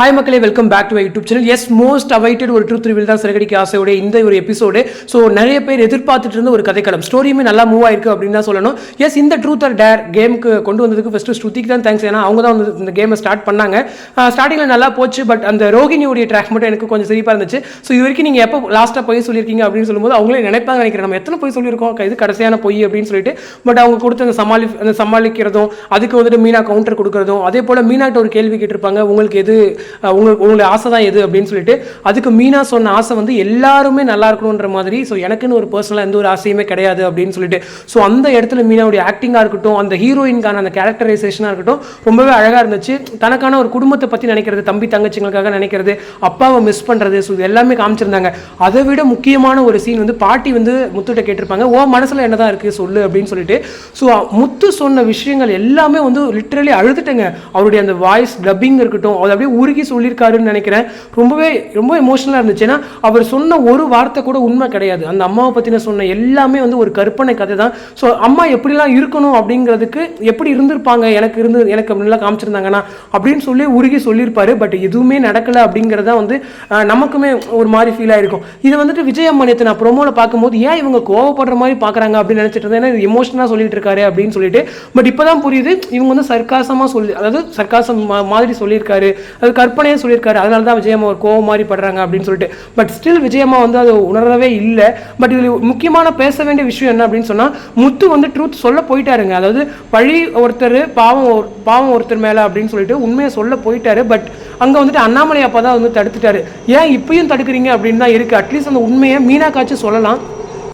Hi மக்களே, welcome back to YouTube channel. Yes, most awaited ஒரு truth reveal தான் சிறகடிக்க ஆசையோட இந்த ஒரு எபிசோடு. ஸோ நிறைய பேர் எதிர்பார்த்துட்டு இருந்த ஒரு கதைக்களம், ஸ்டோரியுமே நல்லா மூவ் ஆயிருக்கு அப்படின்னு தான் சொல்லணும். எஸ், இந்த ட்ரூத் ஆர் டேர் கேமுக்கு கொண்டு வந்ததுக்கு ஃபர்ஸ்ட் ஸ்ருதிக்கு தான் தேங்க்ஸ். ஏன்னா அவங்க தான் வந்து இந்த கேமை ஸ்டார்ட் பண்ணாங்க. ஸ்டார்டிங்கில் நல்லா போச்சு, பட் அந்த ரோஹிணியோடைய ட்ராக் மட்டும் எனக்கு கொஞ்சம் சிரிப்பாக இருந்துச்சு. ஸோ இது வரைக்கும் நீங்கள் எப்போ லாஸ்ட்டாக போய் சொல்லியிருக்கீங்க அப்படின்னு சொல்லும்போது அவங்களே நினைப்பாங்க நினைக்கிறேன், நம்ம எத்தனை போய் சொல்லியிருக்கோம், இது கடைசியான பொய் அப்படின்னு சொல்லிட்டு. பட் அவங்க கொடுத்த அந்த சமாளிக்கிறதும், அதுக்கு வந்துட்டு மீனா கவுண்டர் கொடுக்குறதும், அதே போல் மீனாட்ட ஒரு கேள்வி கேட்டிருப்பாங்க, உங்களுக்கு எது உங்களுடைய ஆசை தான் எது அப்படின்னு சொல்லிட்டு. அதுக்கு மீனா சொன்ன ஆசை வந்து எல்லாருமே நல்லா இருக்கணுன்ற மாதிரி. ஸோ எனக்குன்னு ஒரு பர்சனலாக எந்த ஒரு ஆசையுமே கிடையாது அப்படின்னு சொல்லிட்டு. ஸோ அந்த இடத்துல மீனாவுடைய ஆக்டிங்காக இருக்கட்டும், அந்த ஹீரோயின்கான அந்த கேரக்டரைசேஷனாக இருக்கட்டும், ரொம்பவே அழகாக இருந்துச்சு. தனக்கான ஒரு குடும்பத்தை பற்றி நினைக்கிறது, தம்பி தங்கச்சிங்களுக்காக நினைக்கிறது, அப்பாவை மிஸ் பண்ணுறது, ஸோ இது எல்லாமே காமிச்சிருந்தாங்க. அதை விட முக்கியமான ஒரு சீன் வந்து பாட்டி வந்து முத்துட்ட கேட்டிருப்பாங்க, ஓ மனசில் என்னதான் இருக்குது சொல்லு அப்படின்னு சொல்லிட்டு. ஸோ முத்து சொன்ன விஷயங்கள் எல்லாமே வந்து லிட்டரலி அழுதுட்டேங்க. அவருடைய அந்த வாய்ஸ் டப்பிங் இருக்கட்டும், அது அப்படியே உருகி சொல்லியிருக்காருன்னு நினைக்கிறேன். ரொம்ப எமோஷனலாக இருந்துச்சு. ஏன்னா அவர் சொன்ன ஒரு வார்த்தை கூட உண்மை கிடையாது. அந்த அம்மாவை பற்றின சொன்ன எல்லாமே வந்து ஒரு கற்பனை கதை தான். ஸோ அம்மா எப்படிலாம் இருக்கணும் அப்படிங்கிறதுக்கு எப்படி இருந்திருப்பாங்க, எனக்கு அப்படின்லாம் காமிச்சிருந்தாங்கன்னா அப்படின்னு சொல்லி உருகி சொல்லியிருப்பாரு. பட் எதுவுமே நடக்கலை அப்படிங்கிறத வந்து நமக்குமே ஒரு மாதிரி ஃபீல் ஆயிருக்கும். இது வந்துட்டு விஜய் அம்மா நேற்று நான் ப்ரோமோவில் பார்க்கும்போது ஏன் இவங்க கோவப்படுற மாதிரி பார்க்குறாங்க அப்படின்னு நினச்சிட்டு இருந்தேன். ஏன்னா எமோஷனாக சொல்லிட்டு இருக்காரு அப்படின்னு சொல்லிட்டு. பட் இப்போ தான் புரியுது, இவங்க வந்து சர்க்காசமாக அதாவது சர்க்காசம் மாதிரி சொல்லியிருக்காரு, அது கற்பனையாக சொல்லியிருக்காரு, அதனால தான் விஜயம்மா ஒரு கோவம் மாதிரி படுறாங்க அப்படின்னு சொல்லிட்டு. பட் ஸ்டில் விஜயம்மா வந்து அதை உணரவே இல்லை. பட் இதில் முக்கியமான பேச வேண்டிய விஷயம் என்ன அப்படின்னு சொன்னால், முத்து வந்து ட்ரூத் சொல்ல போயிட்டாருங்க. அதாவது பழி ஒருத்தர் பாவம் ஒருத்தர் மேலே அப்படின்னு சொல்லிட்டு உண்மையை சொல்ல போயிட்டாரு. பட் அங்கே வந்துட்டு அண்ணாமலை அப்பா தான் வந்து தடுத்துட்டாரு. ஏன் இப்பயும் தடுக்கிறீங்க அப்படின்னு தான் இருக்குது. அட்லீஸ்ட் அந்த உண்மையை மீனாக்காச்சும் சொல்லலாம்.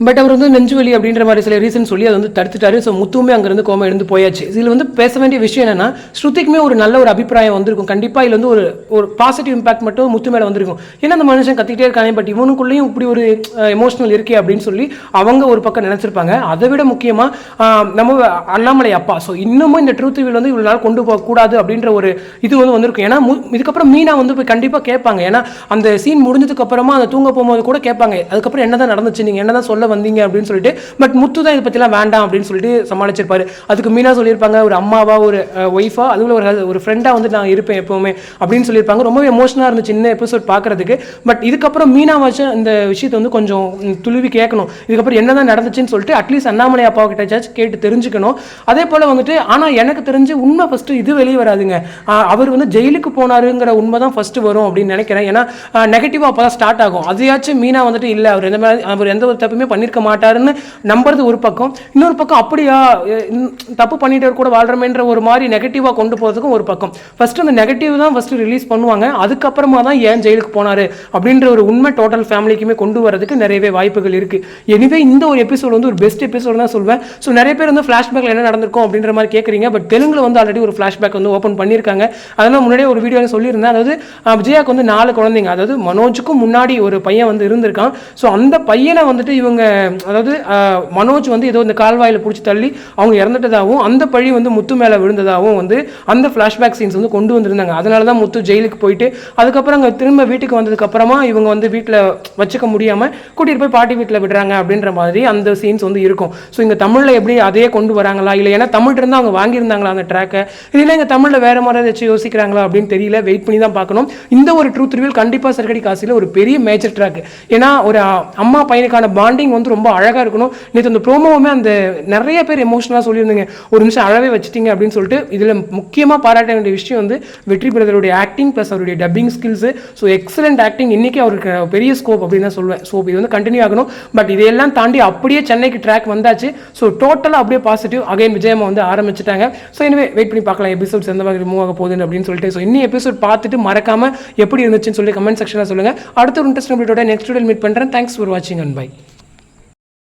பட் அவர் வந்து நெஞ்சுவலி அப்படின்ற மாதிரி சில ரீசன் சொல்லி அதை வந்து தடுத்துட்டாரு. ஸோ முத்துவுமே அங்கேருந்து கோமா இருந்து போயாச்சு. இதில் வந்து பேச வேண்டிய விஷயம் என்னன்னா, ஸ்ருதிக்குமே ஒரு நல்ல ஒரு அபிப்பிராயம் வந்திருக்கும். கண்டிப்பாக இதில் வந்து ஒரு பாசிட்டிவ் இம்பாக்ட் மட்டும் முத்து மேலே வந்திருக்கும். ஏன்னா அந்த மனுஷன் கத்திக்கிட்டே இருக்காங்க, பட் இவனுக்குள்ளேயும் இப்படி ஒரு எமோஷனல் இருக்கே அப்படின்னு சொல்லி அவங்க ஒரு பக்கம் நினச்சிருப்பாங்க. அதை விட முக்கியமாக நம்ம அண்ணாமலை அப்பா ஸோ இன்னமும் இந்த ட்ரூத் ரிவீல் வந்து இவ்வளோ நாள் கொண்டு போகக்கூடாது அப்படின்ற ஒரு இது வந்து வந்திருக்கும். ஏன்னா இதுக்கப்புறம் மீனா வந்து போய் கண்டிப்பாக கேட்பாங்க. ஏன்னா அந்த சீன் முடிஞ்சதுக்கு அப்புறமா அந்த தூங்க போகும்போது கூட கேட்பாங்க, அதுக்கப்புறம் என்னதான் நடந்துச்சு, நீங்கள் என்னதான் சொல்ல வந்தீங்க அப்படின்னு சொல்லிட்டு. பட் முத்து தான் இதை பற்றிலாம் வேண்டாம் அப்படின்னு சொல்லிட்டு சமாளிச்சிருப்பாரு. அதுக்கு மீனா சொல்லியிருப்பாங்க, ஒரு அம்மாவா ஒரு ஒய்ஃபா அதுவும் ஒரு ஃப்ரெண்டாக வந்து நான் இருப்பேன் எப்பவுமே அப்படின்னு சொல்லியிருப்பாங்க. ரொம்பவே எமோஷனாக இருந்துச்சு சின்ன எபிசோட் பார்க்கறதுக்கு. பட் இதுக்கப்புறம் மீனா வச்சு இந்த விஷயத்தை வந்து கொஞ்சம் துளுவி கேட்கணும். இதுக்கப்புறம் என்னதான் நடந்துச்சுன்னு சொல்லிட்டு அட்லீஸ்ட் அண்ணாமலை அப்பா கிட்ட கேட்டு தெரிஞ்சுக்கணும். அதே போல் வந்துட்டு ஆனால் எனக்கு தெரிஞ்சு உண்மை ஃபஸ்ட்டு இது வெளியே வராதுங்க. அவர் வந்து ஜெயிலுக்கு போனாருங்கிற உண்மை தான் ஃபஸ்ட்டு வரும் அப்படின்னு நினைக்கிறேன். ஏன்னா நெகட்டிவாக அப்போ தான் ஸ்டார்ட் ஆகும். அதையாச்சும் மீனா வந்துட்டு இல்லை அவர் எந்த ஒரு தப்புமே பண்ணியிருக்க மாட்டாருன்னு நம்புறது ஒரு பக்கம். இன்னொரு பக்கம் அப்படியா தப்பு பண்ணிட்டு கூட வாழ்றமேன்ற ஒரு மாதிரி நெகட்டிவாக கொண்டு போகிறதுக்கும் ஒரு பக்கம். ஃபர்ஸ்ட் அந்த நெகட்டிவ் தான் ஃபர்ஸ்ட் ரிலீஸ் பண்ணுவாங்க, அதுக்கப்புறமா தான் ஏன் ஜெயிலுக்கு போனாரு அப்படின்ற ஒரு உண்மை டோட்டல் ஃபேமிலிக்குமே கொண்டு வரதுக்கு நிறையவே வாய்ப்புகள் இருக்கு. எனிவே இந்த ஒரு எபிசோட் வந்து ஒரு பெஸ்ட் எபிசோட் தான் சொல்வேன். ஸோ நிறைய பேர் வந்து ஃபிளாஷ்பேக்ல என்ன நடந்திருக்கும் அப்படின்ற மாதிரி கேட்குறீங்க. பட் தெலுங்குல வந்து ஆல்ரெடி ஒரு ஃபிளாஷ்பேக் வந்து ஓப்பன் பண்ணியிருக்காங்க. அதெல்லாம் முன்னாடியே ஒரு வீடியோ சொல்லியிருந்தேன். அதாவது விஜயாக்கு வந்து 4 குழந்தைங்க, அதாவது மனோஜுக்கும் முன்னாடி ஒரு பையன் வந்து இருந்திருக்கான். ஸோ அந்த பையனை வந்துட்டு இவங்க அதாவது மனோஜ் வந்து ஏதோ இந்த கால்வாயில் பிடிச்சி தள்ளி அவங்க இறந்துட்டதாகவும் அந்த பழி வந்து முத்து மேலே விழுந்ததாகவும் வந்து அந்த ஃப்ளாஷ்பேக் சீன்ஸ் வந்து கொண்டு வந்திருந்தாங்க. அதனால தான் முத்து ஜெயிலுக்கு போயிட்டு அதுக்கப்புறம் அங்கே திரும்ப வீட்டுக்கு வந்ததுக்கப்புறமா இவங்க வந்து வீட்டில் வச்சுக்க முடியாமல் கூட்டிகிட்டு போய் பாட்டி வீட்டில் விடுறாங்க அப்படின்ற மாதிரி அந்த சீன்ஸ் வந்து இருக்கும். ஸோ இங்கே தமிழில் எப்படி அதே கொண்டு வராங்களா இல்லை, ஏன்னா தமிழ் இருந்தால் அவங்க வாங்கியிருந்தாங்களா அந்த ட்ராக்கை, இல்லை இங்கே தமிழில் வேறு மாதிரி ஏதாச்சும் யோசிக்கிறாங்களா அப்படின்னு தெரியல. வெயிட் பண்ணி தான் பார்க்கணும். இந்த ஒரு ட்ரூத் ரிவீல் கண்டிப்பாக சிறகடிக்க ஆசையில் ஒரு பெரிய மேஜர் ட்ராக். ஏன்னா ஒரு அம்மா பையனுக்கான பாண்டிங் வந்து ரொம்ப அழகாக இருக்கணும். நேற்று அந்த ப்ரோமோவுமே அந்த நிறைய பேர் எமோஷனலாக சொல்லியிருந்தீங்க, ஒரு நிமிஷம் அழவே வச்சுட்டீங்க அப்படின்னு சொல்லிட்டு. இதில் முக்கியமாக பாராட்ட வேண்டிய விஷயம் வந்து வெற்றி பிரதருடைய ஆக்டிங் ப்ளஸ் அவருடைய dubbing skills. So excellent acting. இன்றைக்கி அவருக்கு பெரிய ஸ்கோப் அப்படின்னு தான் சொல்லுவேன். ஸோ இது வந்து கண்டினியூ ஆகணும். பட் இதையெல்லாம் தாண்டி அப்படியே சென்னைக்கு ட்ராக் வந்தாச்சு. ஸோ டோட்டலாக அப்படியே பாசிட்டிவ் அகைன் விஜயம்மா வந்து ஆரம்பிச்சிட்டாங்க. ஸோ எனவே வெயிட் பண்ணி பார்க்கலாம் எபிசோட்ஸ் எந்த மாதிரி மூவ் ஆக போகுதுன்னு அப்படின்னு சொல்லிட்டு. ஸோ இன்னும் எபிசோட் பார்த்துட்டு மறக்காமல் எப்படி இருந்துச்சுன்னு சொல்லி கமெண்ட் செக்ஷனில் சொல்லுங்கள். அடுத்த ஒரு இன்ட்ரெஸ்ட் நெக்ஸ்ட் வீடியோ மீட் பண்ணுறேன். தேங்க்ஸ் ஃபார் வாட்சிங் அண்ட் பை.